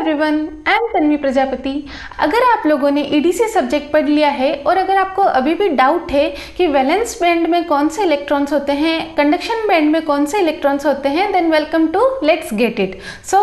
Everyone, I am Tanvi Prajapati. अगर आप लोगों ने ईडीसी सब्जेक्ट पढ़ लिया है और अगर आपको अभी भी डाउट है कि वैलेंस बैंड में कौन से इलेक्ट्रॉन्स होते हैं, कंडक्शन बैंड में कौन से इलेक्ट्रॉन्स होते हैं, then welcome to let's get it. So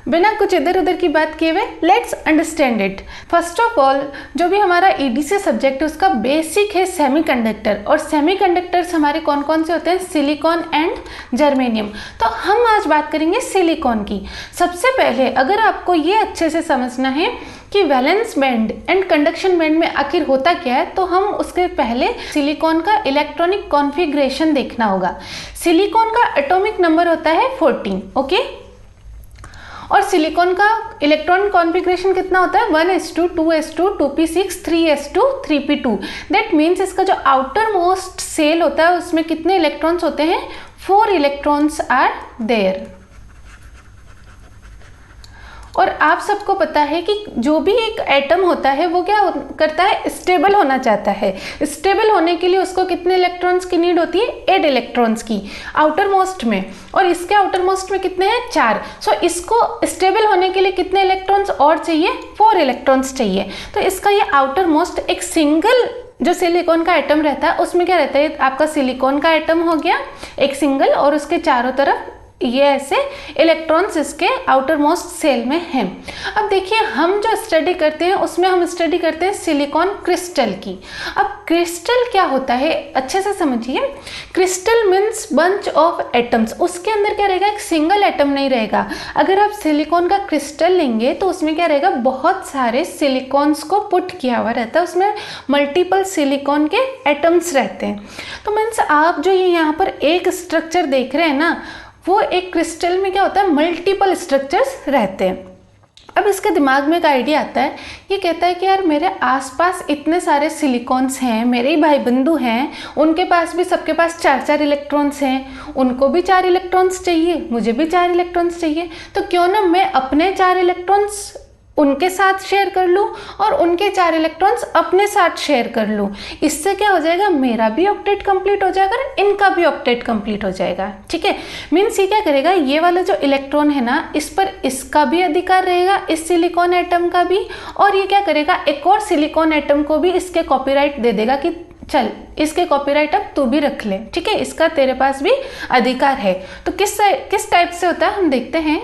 बिना कुछ इधर उधर की बात किए हुए let's understand it. First of all, जो भी हमारा ईडीसी सब्जेक्ट है उसका बेसिक है सेमीकंडक्टर, और सेमीकंडक्टर्स हमारे कौन कौन से होते हैं, सिलिकॉन एंड जर्मेनियम। तो हम आज बात करेंगे सिलिकॉन की। सबसे पहले अगर आपको ये अच्छे से समझना है कि valence band and conduction band में आखिर होता क्या है, तो हम उसके पहले सिलिकॉन का इलेक्ट्रॉनिक कॉन्फ़िगरेशन देखना होगा। सिलिकॉन का एटॉमिक नंबर होता है 14, ओके। और सिलिकॉन का इलेक्ट्रॉन कॉन्फ़िगरेशन कितना होता है, 1s2, 2s2, 2p6, 3s2, 3p2। That means इसका जो आउटर मोस्ट सेल होता है उसमें कितने इलेक्ट्रॉन्स होते हैं, 4 इलेक्ट्रॉन्स आर देयर। और आप सबको पता है कि जो भी एक एटम होता है वो क्या करता है, स्टेबल होना चाहता है। स्टेबल होने के लिए उसको कितने इलेक्ट्रॉन्स की नीड होती है, 8 इलेक्ट्रॉन्स की आउटर मोस्ट में, और इसके आउटर मोस्ट में कितने हैं, 4। सो इसको स्टेबल होने के लिए कितने इलेक्ट्रॉन्स और चाहिए, 4 इलेक्ट्रॉन्स चाहिए। तो इसका ये आउटर मोस्ट एक सिंगल जो सिलिकॉन का एटम रहता है उसमें क्या रहता है, आपका सिलिकॉन का एटम हो गया एक सिंगल, और उसके चारों तरफ ये ऐसे इलेक्ट्रॉन्स इसके आउटर मोस्ट सेल में हैं। अब देखिए, हम जो स्टडी करते हैं उसमें हम स्टडी करते हैं सिलिकॉन क्रिस्टल की। अब क्रिस्टल क्या होता है अच्छे से समझिए। Crystal means bunch of atoms. उसके अंदर क्या रहेगा, एक सिंगल एटम नहीं रहेगा। अगर आप सिलिकॉन का क्रिस्टल लेंगे तो उसमें क्या रहेगा, बहुत सारे सिलिकॉन्स को पुट किया हुआ रहता है, उसमें मल्टीपल सिलिकॉन के एटम्स रहते हैं। तो मीन्स आप जो ये यहाँ पर एक स्ट्रक्चर देख रहे हैं ना, वो एक क्रिस्टल में क्या होता है, मल्टीपल स्ट्रक्चर्स रहते हैं। अब इसके दिमाग में एक आइडिया आता है, ये कहता है कि यार मेरे आसपास इतने सारे सिलिकॉन्स हैं, मेरे ही भाई बंधु हैं, उनके पास भी सबके पास 4-4 इलेक्ट्रॉन्स हैं, उनको भी 4 इलेक्ट्रॉन्स चाहिए, मुझे भी 4 इलेक्ट्रॉन्स चाहिए। तो क्यों ना मैं अपने 4 इलेक्ट्रॉन्स उनके साथ शेयर कर लूँ और उनके 4 इलेक्ट्रॉन्स अपने साथ शेयर कर लूँ। इससे क्या हो जाएगा, मेरा भी ऑक्टेट कंप्लीट हो जाएगा और इनका भी ऑक्टेट कंप्लीट हो जाएगा। ठीक है, मीन्स ये क्या करेगा, ये वाला जो इलेक्ट्रॉन है ना, इस पर इसका भी अधिकार रहेगा, इस सिलिकॉन एटम का भी, और ये क्या करेगा, एक और सिलिकॉन एटम को भी इसके कॉपीराइट दे देगा कि चल इसके कॉपीराइट अब तू भी रख ले, ठीक है, इसका तेरे पास भी अधिकार है। तो किस टाइप से होता है हम देखते हैं।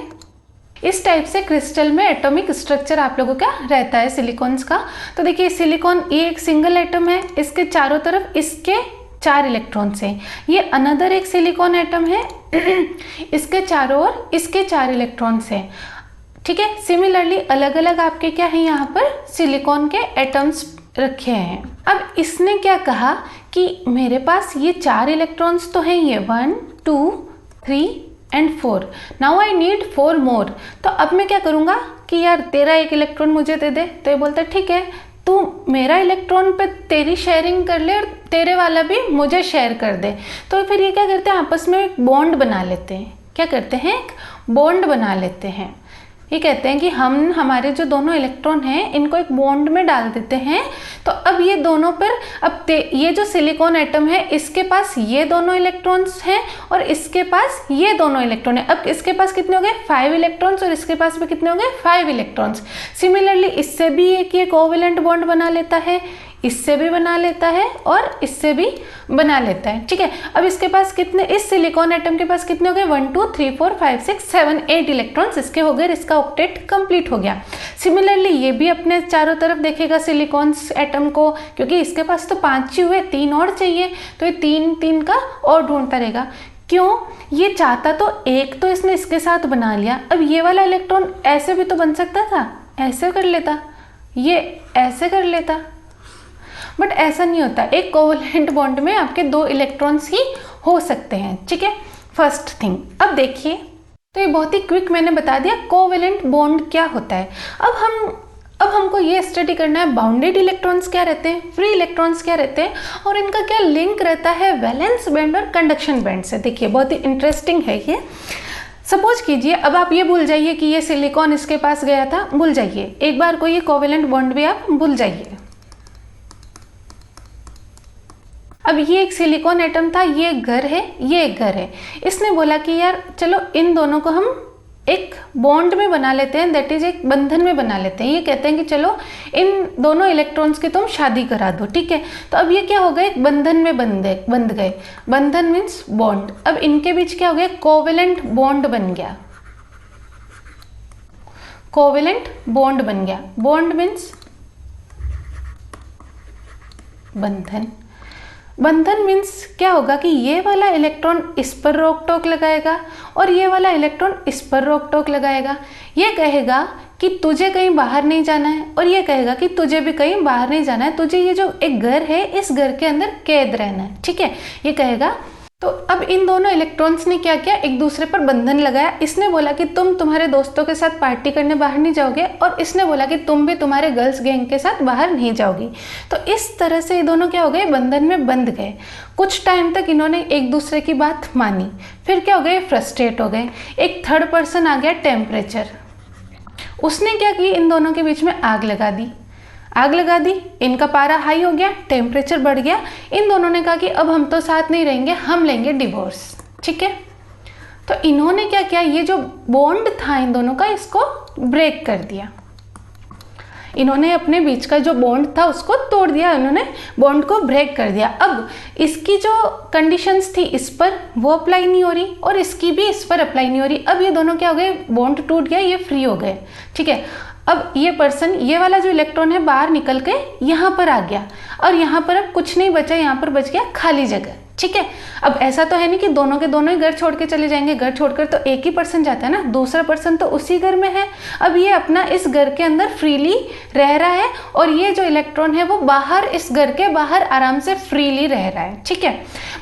इस टाइप से क्रिस्टल में एटॉमिक स्ट्रक्चर आप लोगों का रहता है सिलिकॉन्स का। तो देखिए, सिलिकॉन ये एक सिंगल एटम है, इसके चारों तरफ इसके 4 इलेक्ट्रॉन्स हैं। ये अनदर एक सिलिकॉन एटम है, इसके चारों ओर इसके 4 इलेक्ट्रॉन्स हैं। ठीक है, सिमिलरली अलग अलग आपके क्या है, यहाँ पर सिलिकॉन के एटम्स रखे हैं। अब इसने क्या कहा कि मेरे पास ये 4 इलेक्ट्रॉन्स तो हैं, ये 1, 2, 3 एंड 4। नाउ आई नीड 4 मोर। तो अब मैं क्या करूँगा कि यार तेरा एक इलेक्ट्रॉन मुझे दे दे। तो ये बोलता है ठीक है, तू मेरा इलेक्ट्रॉन पे तेरी शेयरिंग कर ले और तेरे वाला भी मुझे शेयर कर दे। तो फिर ये क्या करते हैं, आपस में एक बॉन्ड बना लेते हैं। क्या करते हैं, एक बॉन्ड बना लेते हैं। ये कहते हैं कि हम हमारे जो दोनों इलेक्ट्रॉन हैं इनको एक बॉन्ड में डाल देते हैं। तो अब ये दोनों पर अब ये जो सिलिकॉन एटम है इसके पास ये दोनों इलेक्ट्रॉन्स हैं और इसके पास ये दोनों इलेक्ट्रॉन है। अब इसके पास कितने हो गए, 5 इलेक्ट्रॉन्स, और इसके पास भी कितने हो गए, 5 इलेक्ट्रॉन्स। सिमिलरली इससे भी एक ये कोवेलेंट बॉन्ड बना लेता है, इससे भी बना लेता है और इससे भी बना लेता है। ठीक है, अब इसके पास कितने, इस सिलिकॉन एटम के पास कितने हो गए, 1, 2, 3, 4, 5, 6, 7, 8 इलेक्ट्रॉन्स इसके हो गए, इसका ऑक्टेट कंप्लीट हो गया। सिमिलरली ये भी अपने चारों तरफ देखेगा सिलिकॉन्स एटम को, क्योंकि इसके पास तो 5 ही हुए, 3 और चाहिए, तो ये 3 का और ढूंढता रहेगा। क्यों, ये चाहता तो एक तो इसने इसके साथ बना लिया, अब ये वाला इलेक्ट्रॉन ऐसे भी तो बन सकता था, ऐसे कर लेता, ये ऐसे कर लेता, बट ऐसा नहीं होता। एक कोवेलेंट बॉन्ड में आपके 2 इलेक्ट्रॉन्स ही हो सकते हैं। ठीक है, फर्स्ट थिंग। अब देखिए, तो ये बहुत ही क्विक मैंने बता दिया कोवेलेंट बॉन्ड क्या होता है। अब हमको ये स्टडी करना है बाउंडेड इलेक्ट्रॉन्स क्या रहते हैं, फ्री इलेक्ट्रॉन्स क्या रहते हैं, और इनका क्या लिंक रहता है वैलेंस बैंड और कंडक्शन बैंड से। देखिए, बहुत ही इंटरेस्टिंग है ये। सपोज कीजिए, अब आप ये भूल जाइए कि ये सिलिकॉन इसके पास गया था, भूल जाइए, एक बार को ये कोवेलेंट बॉन्ड भी आप भूल जाइए। अब ये एक सिलिकॉन एटम था, ये एक घर है, ये एक घर है। इसने बोला कि यार चलो इन दोनों को हम एक बॉन्ड में बना लेते हैं, दैट इज एक बंधन में बना लेते हैं। ये कहते हैं कि चलो इन दोनों इलेक्ट्रॉन्स की तुम शादी करा दो, ठीक है। तो अब ये क्या हो गए, एक बंधन में बंध गए। बंधन मीन्स बॉन्ड। अब इनके बीच क्या हो गया, कोवेलेंट बॉन्ड बन गया। कोवेलेंट बॉन्ड बन गया। बॉन्ड मीन्स बंधन। बंधन मीन्स क्या होगा कि ये वाला इलेक्ट्रॉन इस पर रोक टोक लगाएगा और ये वाला इलेक्ट्रॉन इस पर रोक टोक लगाएगा। ये कहेगा कि तुझे कहीं बाहर नहीं जाना है और ये कहेगा कि तुझे भी कहीं बाहर नहीं जाना है, तुझे ये जो एक घर है इस घर के अंदर कैद रहना है, ठीक है, ये कहेगा। तो अब इन दोनों इलेक्ट्रॉन्स ने क्या किया, एक दूसरे पर बंधन लगाया। इसने बोला कि तुम तुम्हारे दोस्तों के साथ पार्टी करने बाहर नहीं जाओगे और इसने बोला कि तुम भी तुम्हारे गर्ल्स गैंग के साथ बाहर नहीं जाओगी। तो इस तरह से ये दोनों क्या हो गए, बंधन में बंध गए। कुछ टाइम तक इन्होंने एक दूसरे की बात मानी, फिर क्या हो गए, फ्रस्ट्रेट हो गए। एक थर्ड पर्सन आ गया, टेम्परेचर। उसने क्या की, इन दोनों के बीच में आग लगा दी। आग लगा दी, इनका पारा हाई हो गया, टेम्परेचर बढ़ गया। इन दोनों ने कहा कि अब हम तो साथ नहीं रहेंगे, हम लेंगे डिवोर्स, ठीक है। तो इन्होंने क्या किया, ये जो बॉन्ड था इन दोनों का, इसको ब्रेक कर दिया। इन्होंने अपने बीच का जो बॉन्ड था उसको तोड़ दिया, इन्होंने बॉन्ड को ब्रेक कर दिया। अब इसकी जो कंडीशंस थी इस पर वो अप्लाई नहीं हो रही और इसकी भी इस पर अप्लाई नहीं हो रही। अब ये दोनों क्या हो गए, बॉन्ड टूट गया, ये फ्री हो गए, ठीक है। अब ये पर्सन, ये वाला जो इलेक्ट्रॉन है बाहर निकल के यहाँ पर आ गया और यहाँ पर अब कुछ नहीं बचा, यहाँ पर बच गया खाली जगह, ठीक है। अब ऐसा तो है नहीं कि दोनों के दोनों ही घर छोड़ के चले जाएंगे, घर छोड़कर तो एक ही पर्सन जाता है ना, दूसरा पर्सन तो उसी घर में है। अब ये अपना इस घर के अंदर फ्रीली रह रहा है और ये जो इलेक्ट्रॉन है वो बाहर, इस घर के बाहर आराम से फ्रीली रह रहा है, ठीक है।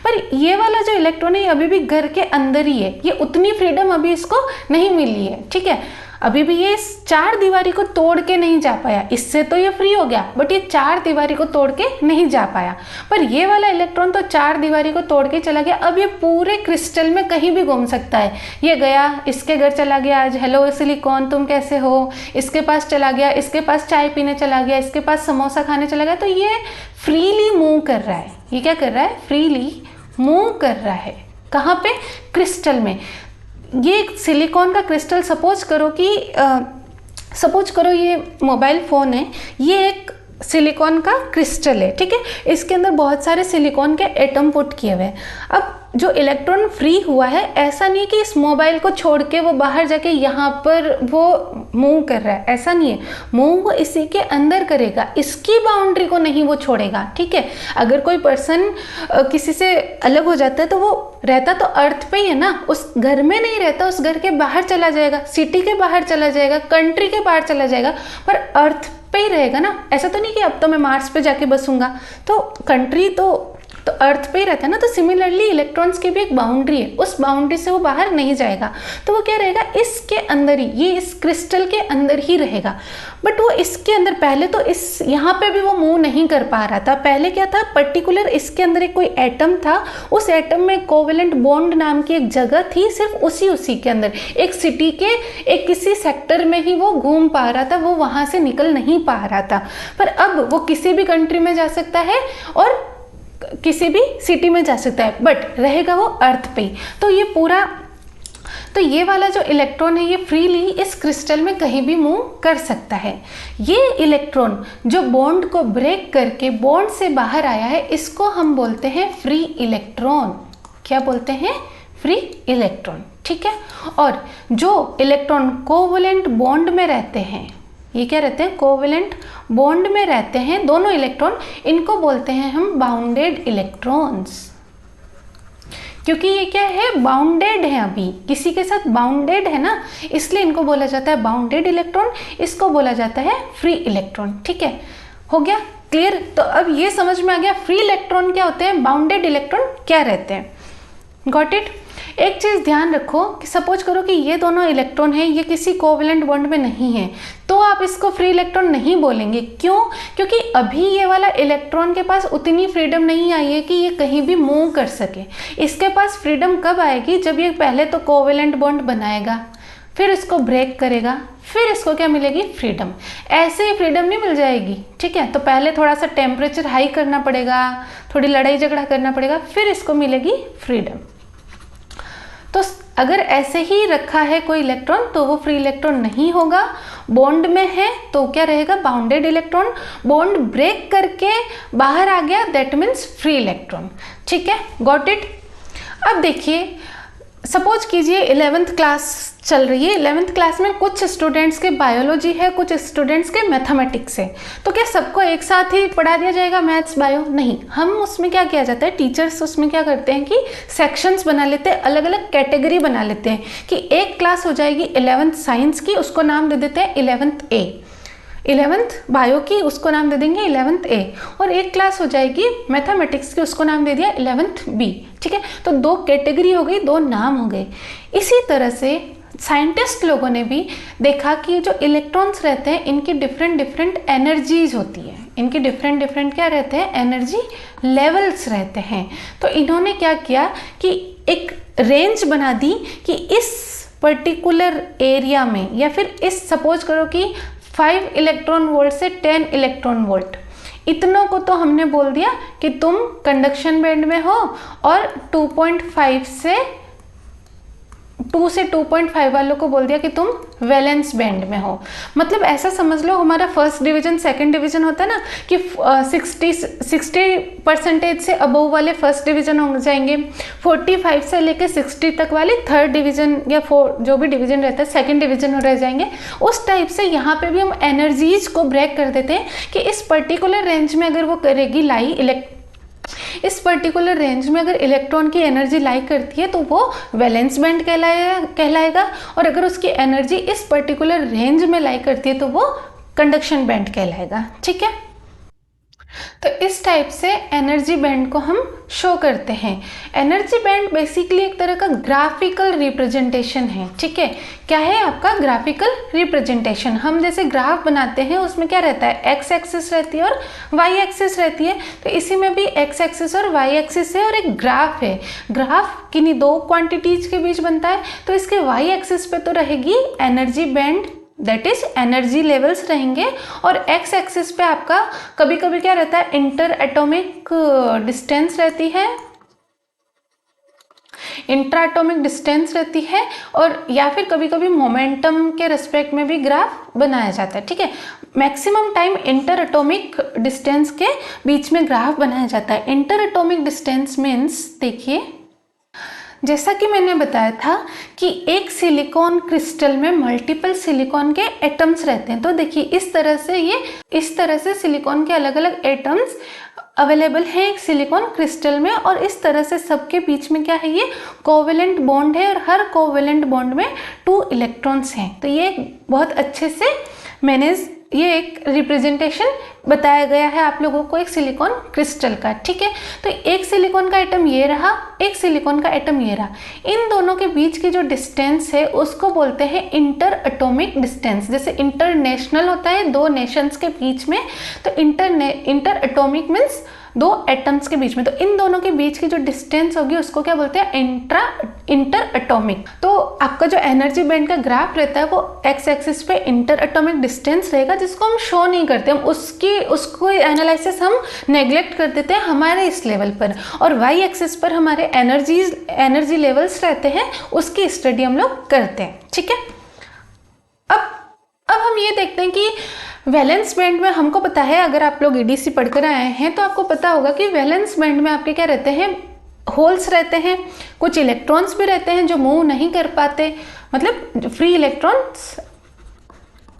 पर ये वाला जो इलेक्ट्रॉन है अभी भी घर के अंदर ही है, ये उतनी फ्रीडम अभी इसको नहीं मिली है, ठीक है। अभी भी ये इस चार दीवारी को तोड़ के नहीं जा पाया। इससे तो ये फ्री हो गया, बट ये चार दीवारी को तोड़ के नहीं जा पाया। पर ये वाला इलेक्ट्रॉन तो चार दीवारी को तोड़ के चला गया। अब ये पूरे क्रिस्टल में कहीं भी घूम सकता है। ये गया, इसके घर चला गया, आज हेलो सिलिकॉन तुम कैसे हो, इसके पास चला गया, इसके पास चाय पीने चला गया, इसके पास समोसा खाने चला गया। तो ये फ्रीली मूव कर रहा है। ये क्या कर रहा है, फ्रीली मूव कर रहा है। कहाँ पे, क्रिस्टल में। ये सिलिकॉन का क्रिस्टल, सपोज करो ये मोबाइल फ़ोन है, ये एक सिलिकॉन का क्रिस्टल है, ठीक है। इसके अंदर बहुत सारे सिलिकॉन के एटम पुट किए हुए हैं। अब जो इलेक्ट्रॉन फ्री हुआ है, ऐसा नहीं है कि इस मोबाइल को छोड़ के वो बाहर जाके यहाँ पर वो मूव कर रहा है, ऐसा नहीं है। मूव वो इसी के अंदर करेगा, इसकी बाउंड्री को नहीं वो छोड़ेगा, ठीक है। अगर कोई पर्सन किसी से अलग हो जाता है तो वो रहता तो अर्थ पे ही है ना, उस घर में नहीं रहता, उस घर के बाहर चला जाएगा, सिटी के बाहर चला जाएगा, कंट्री के बाहर चला जाएगा, पर अर्थ पे ही रहेगा ना। ऐसा तो नहीं कि अब तो मैं मार्स पे जाके बसूंगा, तो कंट्री तो अर्थ पे ही रहता है ना। तो सिमिलरली इलेक्ट्रॉन्स की भी एक बाउंड्री है, उस बाउंड्री से वो बाहर नहीं जाएगा। तो वो क्या रहेगा, इसके अंदर ही, ये इस क्रिस्टल के अंदर ही रहेगा। बट वो इसके अंदर, पहले तो इस यहाँ पे भी वो मूव नहीं कर पा रहा था। पहले क्या था, पर्टिकुलर इसके अंदर एक कोई एटम था, उस एटम में कोवेलेंट बॉन्ड नाम की एक जगह थी, सिर्फ उसी के अंदर, एक सिटी के एक किसी सेक्टर में ही वो घूम पा रहा था, वो वहाँ से निकल नहीं पा रहा था। पर अब वो किसी भी कंट्री में जा सकता है और किसी भी सिटी में जा सकता है, बट रहेगा वो अर्थ पे। तो ये पूरा, तो ये वाला जो इलेक्ट्रॉन है ये फ्रीली इस क्रिस्टल में कहीं भी मूव कर सकता है। ये इलेक्ट्रॉन जो बॉन्ड को ब्रेक करके बॉन्ड से बाहर आया है, इसको हम बोलते हैं फ्री इलेक्ट्रॉन। क्या बोलते हैं, फ्री इलेक्ट्रॉन, ठीक है। और जो इलेक्ट्रॉन कोवेलेंट बॉन्ड में रहते हैं, ये क्या रहते हैं, कोवेलेंट बॉन्ड में रहते हैं दोनों इलेक्ट्रॉन, इनको बोलते हैं हम बाउंडेड इलेक्ट्रॉन्स। क्योंकि ये क्या है, बाउंडेड है, अभी किसी के साथ बाउंडेड है ना, इसलिए इनको बोला जाता है बाउंडेड इलेक्ट्रॉन, इसको बोला जाता है फ्री इलेक्ट्रॉन, ठीक है। हो गया क्लियर। तो अब ये समझ में आ गया फ्री इलेक्ट्रॉन क्या होते हैं, बाउंडेड इलेक्ट्रॉन क्या रहते हैं। Got it. एक चीज़ ध्यान रखो कि सपोज करो कि ये दोनों इलेक्ट्रॉन है, ये किसी कोवेलेंट बॉन्ड में नहीं है, तो आप इसको फ्री इलेक्ट्रॉन नहीं बोलेंगे। क्यों, क्योंकि अभी ये वाला इलेक्ट्रॉन के पास उतनी फ्रीडम नहीं आई है कि ये कहीं भी मूव कर सके। इसके पास फ्रीडम कब आएगी, जब ये पहले तो कोवेलेंट बॉन्ड बनाएगा, फिर इसको ब्रेक करेगा, फिर इसको क्या मिलेगी, फ्रीडम। ऐसे ही फ्रीडम नहीं मिल जाएगी, ठीक है। तो पहले थोड़ा सा टेम्परेचर हाई करना पड़ेगा, थोड़ी लड़ाई झगड़ा करना पड़ेगा, फिर इसको मिलेगी फ्रीडम। तो अगर ऐसे ही रखा है कोई इलेक्ट्रॉन तो वो फ्री इलेक्ट्रॉन नहीं होगा। बॉन्ड में है तो क्या रहेगा, बाउंडेड इलेक्ट्रॉन। बॉन्ड ब्रेक करके बाहर आ गया, दैट मीन्स फ्री इलेक्ट्रॉन। ठीक है, गॉट इट। अब देखिए, सपोज कीजिए 11th क्लास चल रही है। 11th क्लास में कुछ स्टूडेंट्स के बायोलॉजी है, कुछ स्टूडेंट्स के मैथमेटिक्स है। तो क्या सबको एक साथ ही पढ़ा दिया जाएगा मैथ्स बायो? नहीं, हम उसमें क्या किया जाता है, टीचर्स उसमें क्या करते हैं कि सेक्शंस बना लेते हैं, अलग अलग कैटेगरी बना लेते हैं कि एक क्लास हो जाएगी 11th साइंस की, उसको नाम दे देते हैं 11th A। 11th बायो की, उसको नाम दे देंगे 11th A। और एक क्लास हो जाएगी मैथमेटिक्स की, उसको नाम दे दिया 11th B। ठीक है, तो 2 कैटेगरी हो गई, 2 नाम हो गए। इसी तरह से साइंटिस्ट लोगों ने भी देखा कि जो इलेक्ट्रॉन्स रहते हैं इनकी डिफरेंट एनर्जीज होती है। इनकी डिफरेंट क्या रहते हैं, एनर्जी लेवल्स रहते हैं। तो इन्होंने क्या किया कि एक रेंज बना दी कि इस पर्टिकुलर एरिया में, या फिर इस सपोज करो कि 5 इलेक्ट्रॉन वोल्ट से 10 इलेक्ट्रॉन वोल्ट, इतनों को तो हमने बोल दिया कि तुम कंडक्शन बैंड में हो, और 2 से 2.5 वालों को बोल दिया कि तुम वैलेंस बैंड में हो। मतलब ऐसा समझ लो, हमारा फर्स्ट डिवीजन सेकंड डिवीजन होता है ना कि 60% से अबव वाले फर्स्ट डिवीजन हो जाएंगे, 45 से लेके 60 तक वाले थर्ड डिवीजन या जो भी डिवीजन रहता है सेकंड डिवीजन में रह जाएंगे। उस टाइप से यहाँ पे भी हम एनर्जीज को ब्रेक कर देते हैं कि इस पर्टिकुलर रेंज में अगर वो करेगी इस पर्टिकुलर रेंज में अगर इलेक्ट्रॉन की एनर्जी लाई करती है तो वो वैलेंस बैंड कहलाएगा, और अगर उसकी एनर्जी इस पर्टिकुलर रेंज में लाई करती है तो वो कंडक्शन बैंड कहलाएगा। ठीक है, तो इस टाइप से एनर्जी बैंड को हम शो करते हैं। एनर्जी बैंड बेसिकली एक तरह का ग्राफिकल रिप्रेजेंटेशन है। ठीक है, क्या है आपका ग्राफिकल रिप्रेजेंटेशन। हम जैसे ग्राफ बनाते हैं उसमें क्या रहता है, एक्स एक्सिस रहती है और वाई एक्सिस रहती है। तो इसी में भी एक्स एक्सिस और वाई एक्सिस है और एक ग्राफ है। ग्राफ किन्हीं 2 क्वांटिटीज के बीच बनता है। तो इसके वाई एक्सिस पे तो रहेगी energy band, that is energy levels रहेंगे, और एक्स एक्सिस पे आपका कभी कभी क्या रहता है, इंटर एटॉमिक डिस्टेंस रहती है, इंट्रा एटॉमिक डिस्टेंस रहती है, और या फिर कभी कभी मोमेंटम के रिस्पेक्ट में भी ग्राफ बनाया जाता है। ठीक है, maximum time inter atomic distance के बीच में ग्राफ बनाया जाता है। इंटर एटॉमिक डिस्टेंस मीन्स, देखिए जैसा कि मैंने बताया था कि एक सिलिकॉन क्रिस्टल में मल्टीपल सिलिकॉन के एटम्स रहते हैं। तो देखिए इस तरह से सिलिकॉन के अलग अलग एटम्स अवेलेबल हैं एक सिलिकॉन क्रिस्टल में, और इस तरह से सबके बीच में क्या है, ये कोवेलेंट बॉन्ड है, और हर कोवेलेंट बॉन्ड में 2 इलेक्ट्रॉन्स हैं। तो ये बहुत अच्छे से ये एक रिप्रेजेंटेशन बताया गया है आप लोगों को एक सिलिकॉन क्रिस्टल का। ठीक है, तो एक सिलिकॉन का एटम ये रहा, एक सिलिकॉन का एटम ये रहा। इन दोनों के बीच की जो डिस्टेंस है उसको बोलते हैं इंटर एटॉमिक डिस्टेंस। जैसे इंटरनेशनल होता है 2 नेशंस के बीच में, तो इंटर एटॉमिक मीन्स 2 एटम्स के बीच में। तो इन दोनों के बीच की जो डिस्टेंस होगी उसको क्या बोलते हैं, इंटर एटॉमिक। तो आपका जो एनर्जी बैंड का ग्राफ रहता है वो एक्स एक्सिस पे इंटर एटॉमिक डिस्टेंस रहेगा, जिसको हम शो नहीं करते, हम उसको एनालिसिस हम नेग्लेक्ट कर देते हैं हमारे इस लेवल पर, और वाई एक्सिस पर हमारे एनर्जी लेवल्स रहते हैं, उसकी स्टडी हम लोग करते हैं। ठीक है, अब हम ये देखते हैं कि वैलेंस बैंड में हमको पता है, अगर आप लोग ईडीसी पढ़कर आए हैं तो आपको पता होगा कि वैलेंस बैंड में आपके क्या रहते हैं, होल्स रहते हैं, कुछ इलेक्ट्रॉन्स भी रहते हैं जो मूव नहीं कर पाते, मतलब फ्री इलेक्ट्रॉन्स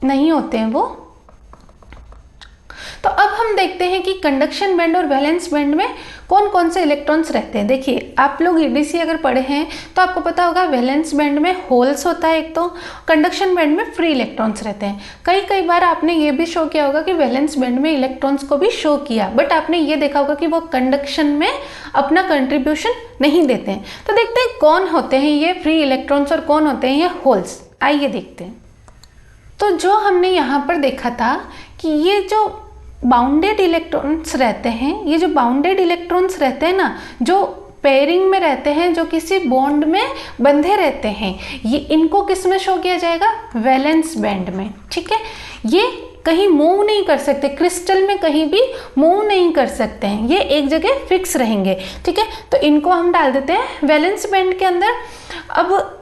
नहीं होते हैं वो। तो अब हम देखते हैं कि कंडक्शन बैंड और वैलेंस बैंड में कौन कौन से इलेक्ट्रॉन्स रहते हैं। देखिए आप लोग ईडीसी अगर पढ़े हैं तो आपको पता होगा वैलेंस बैंड में होल्स होता है एक, तो कंडक्शन बैंड में फ्री इलेक्ट्रॉन्स रहते हैं। कई बार आपने ये भी शो किया होगा कि वैलेंस बैंड में इलेक्ट्रॉन्स को भी शो किया, बट आपने ये देखा होगा कि वो कंडक्शन में अपना कंट्रीब्यूशन नहीं देते हैं। तो देखते हैं कौन होते हैं ये फ्री इलेक्ट्रॉन्स और कौन होते हैं ये होल्स। आइए देखते हैं। तो जो हमने यहाँ पर देखा था कि ये जो बाउंडेड इलेक्ट्रॉन्स रहते हैं, ये जो बाउंडेड इलेक्ट्रॉन्स रहते हैं ना, जो पेयरिंग में रहते हैं, जो किसी बॉन्ड में बंधे रहते हैं, ये इनको किस में शो किया जाएगा, वैलेंस बैंड में। ठीक है, ये कहीं मूव नहीं कर सकते, क्रिस्टल में कहीं भी मूव नहीं कर सकते हैं, ये एक जगह फिक्स रहेंगे। ठीक है, तो इनको हम डाल देते हैं वैलेंस बैंड के अंदर। अब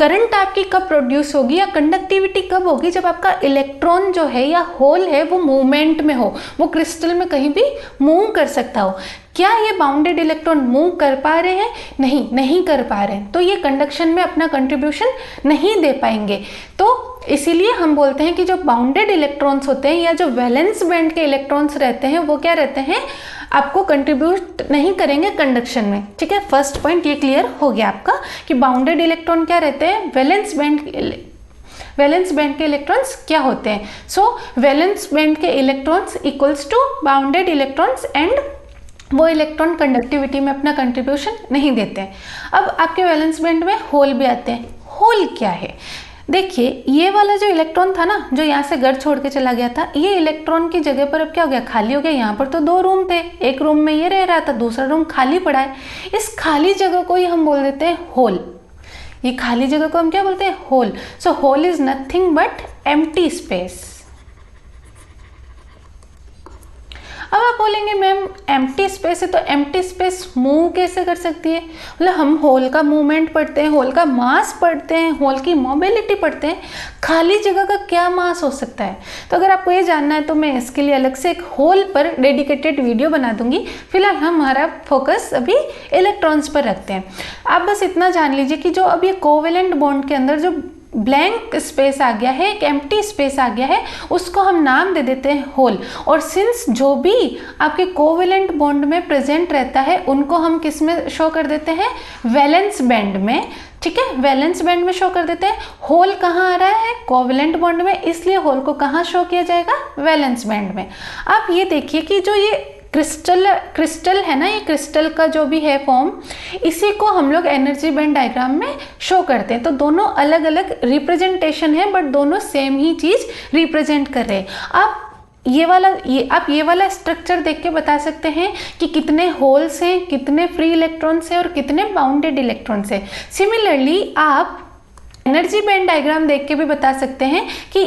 करंट आपकी कब प्रोड्यूस होगी या कंडक्टिविटी कब होगी, जब आपका इलेक्ट्रॉन जो है या होल है वो मूवमेंट में हो, वो क्रिस्टल में कहीं भी मूव कर सकता हो। क्या ये बाउंडेड इलेक्ट्रॉन मूव कर पा रहे हैं? नहीं कर पा रहे हैं, तो ये कंडक्शन में अपना कंट्रीब्यूशन नहीं दे पाएंगे। तो इसीलिए हम बोलते हैं कि जो बाउंडेड इलेक्ट्रॉन्स होते हैं या जो वैलेंस बैंड के इलेक्ट्रॉन्स रहते हैं वो क्या रहते हैं, आपको कंट्रीब्यूट नहीं करेंगे कंडक्शन में। ठीक है, फर्स्ट पॉइंट ये क्लियर हो गया आपका कि बाउंडेड इलेक्ट्रॉन क्या रहते हैं, वैलेंस बैंड के इलेक्ट्रॉन्स क्या होते हैं। सो वैलेंस बैंड के electrons equals to bounded electrons and वो इलेक्ट्रॉन कंडक्टिविटी में अपना कंट्रीब्यूशन नहीं देते हैं। अब आपके वैलेंस बैंड में होल भी आते हैं। होल क्या है, देखिए ये वाला जो इलेक्ट्रॉन था ना, जो यहाँ से घर छोड़ के चला गया था, ये इलेक्ट्रॉन की जगह पर अब क्या हो गया, खाली हो गया। यहाँ पर तो 2 रूम थे, एक रूम में ये रह रहा था, दूसरा रूम खाली पड़ा है। इस खाली जगह को ही हम बोल देते हैं होल। ये खाली जगह को हम क्या बोलते हैं, hole. So hole is nothing but empty space. अब आप बोलेंगे मैम एम्प्टी स्पेस है तो एम्प्टी स्पेस मूव कैसे कर सकती है, मतलब हम होल का मूवमेंट पढ़ते हैं, होल का मास पढ़ते हैं, होल की मोबिलिटी पढ़ते हैं, खाली जगह का क्या मास हो सकता है। तो अगर आपको ये जानना है तो मैं इसके लिए अलग से एक होल पर डेडिकेटेड वीडियो बना दूंगी। फिलहाल हमारा फोकस अभी इलेक्ट्रॉन्स पर रखते हैं। आप बस इतना जान लीजिए कि जो अब ये कोवेलेंट बॉन्ड के अंदर जो ब्लैंक स्पेस आ गया है, एक एम्प्टी स्पेस आ गया है, उसको हम नाम दे देते हैं होल। और सिंस जो भी आपके कोवेलेंट बॉन्ड में प्रेजेंट रहता है उनको हम किस में शो कर देते हैं, वैलेंस बैंड में। ठीक है, वैलेंस बैंड में शो कर देते हैं। होल कहाँ आ रहा है, कोवेलेंट बॉन्ड में, इसलिए होल को कहाँ शो किया जाएगा, वैलेंस बैंड में। आप ये देखिए कि जो ये क्रिस्टल है ना, ये क्रिस्टल का जो भी है फॉर्म, इसी को हम लोग एनर्जी बैंड डायग्राम में शो करते हैं। तो दोनों अलग अलग रिप्रेजेंटेशन है बट दोनों सेम ही चीज रिप्रेजेंट कर रहे हैं। आप ये वाला स्ट्रक्चर देख के बता सकते हैं कि कितने होल्स हैं, कितने फ्री इलेक्ट्रॉन्स हैं और कितने बाउंडेड इलेक्ट्रॉन्स हैं। सिमिलरली आप एनर्जी बैंड डायग्राम देख के भी बता सकते हैं कि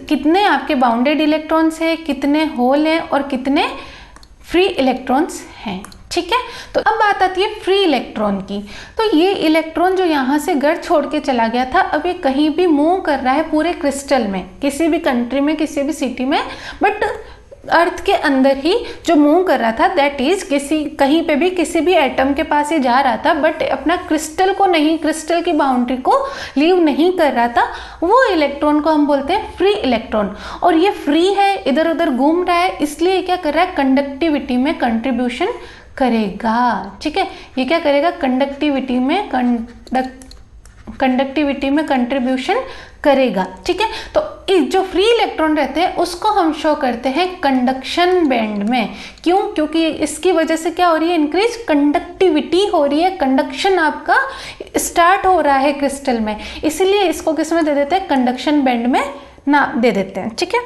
कितने आपके बाउंडेड इलेक्ट्रॉन्स हैं, कितने होल हैं और कितने फ्री इलेक्ट्रॉन्स हैं। ठीक है, तो अब बात आती है फ्री इलेक्ट्रॉन की। तो ये इलेक्ट्रॉन जो यहाँ से घर छोड़ के चला गया था, अब ये कहीं भी मूव कर रहा है पूरे क्रिस्टल में, किसी भी कंट्री में, किसी भी सिटी में, बट अर्थ के अंदर ही जो मूव कर रहा था, दैट इज कहीं पे भी किसी भी एटम के पास ही जा रहा था, बट अपना क्रिस्टल को नहीं, क्रिस्टल की बाउंड्री को लीव नहीं कर रहा था। वो इलेक्ट्रॉन को हम बोलते हैं फ्री इलेक्ट्रॉन। और ये फ्री है, इधर उधर घूम रहा है, इसलिए क्या कर रहा है, कंडक्टिविटी में कंट्रीब्यूशन करेगा। ठीक है, ये क्या करेगा, कंडक्टिविटी में कंट्रीब्यूशन करेगा। ठीक है, तो जो फ्री इलेक्ट्रॉन रहते हैं उसको हम शो करते हैं कंडक्शन बैंड में। क्यों, क्योंकि इसकी वजह से क्या हो रही है, इंक्रीज कंडक्टिविटी हो रही है, कंडक्शन आपका स्टार्ट हो रहा है क्रिस्टल में, इसलिए इसको किस में दे देते हैं, कंडक्शन बैंड में ना दे देते हैं। ठीक है,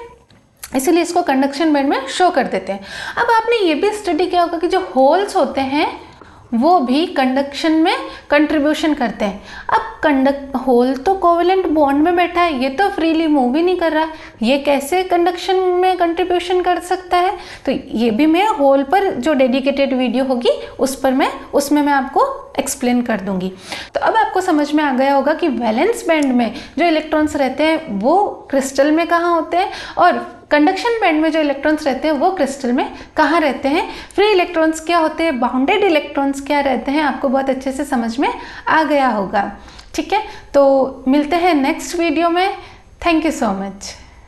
इसीलिए इसको कंडक्शन बैंड में शो कर देते हैं। अब आपने ये भी स्टडी किया होगा कि जो होल्स होते हैं वो भी कंडक्शन में कंट्रीब्यूशन करते हैं। अब होल तो कोवेलेंट बॉन्ड में बैठा है, ये तो फ्रीली मूव ही नहीं कर रहा, ये कैसे कंडक्शन में कंट्रीब्यूशन कर सकता है। तो ये भी मैं होल पर जो डेडिकेटेड वीडियो होगी उसमें मैं आपको एक्सप्लेन कर दूंगी। तो अब आपको समझ में आ गया होगा कि वैलेंस बैंड में जो इलेक्ट्रॉन्स रहते हैं वो क्रिस्टल में कहाँ होते हैं और कंडक्शन बैंड में जो इलेक्ट्रॉन्स रहते हैं वो क्रिस्टल में कहाँ रहते हैं। फ्री इलेक्ट्रॉन्स क्या होते हैं, बाउंडेड इलेक्ट्रॉन्स क्या रहते हैं, आपको बहुत अच्छे से समझ में आ गया होगा। ठीक है, तो मिलते हैं नेक्स्ट वीडियो में। Thank you so much.